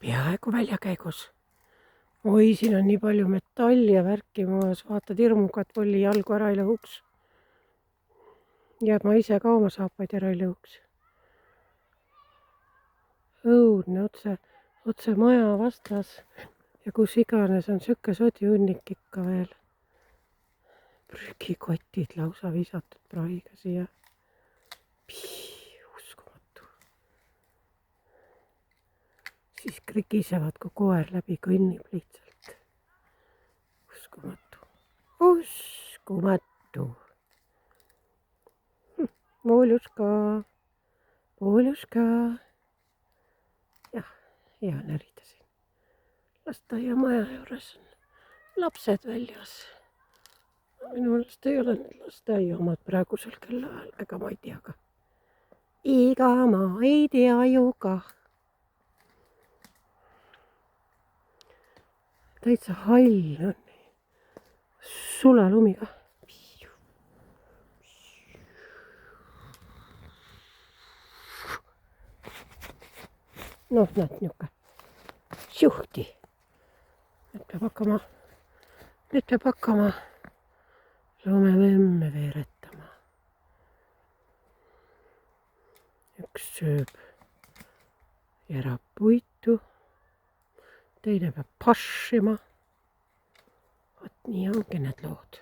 peaaegu väljakäigus. Oi, siin on nii palju metalli ja värki maas, vaatad hirmukad polli jalgu ära ei lõhuks. Ja ma ise ka oma saapaid ära ei lõhuks. Õudne otse maja vastas ja kus iganes on siuke sodihunnik ikka veel. Prügikotid lausa visatud prahiga siia. Uskumatu. Siis krigisevad, kui koer läbi kõnnib lihtsalt. Uskumatu. Uskumatu. Vooljuska. Jah, hea närida siin. Lasteaia maja juures on lapsed väljas. Minu meelest ei ole need lasteaia omad praegusel kellaajal, ega ma ei tea ka. Ega ma ei tea ju ka. Täitsa hall on. Sulalumiga. Noh, näed niuke suhti. Nüüd peab hakkama lumememme veeretama. Üks sööb järab puitu, teine peab pašima. Vot nii ongi need lood.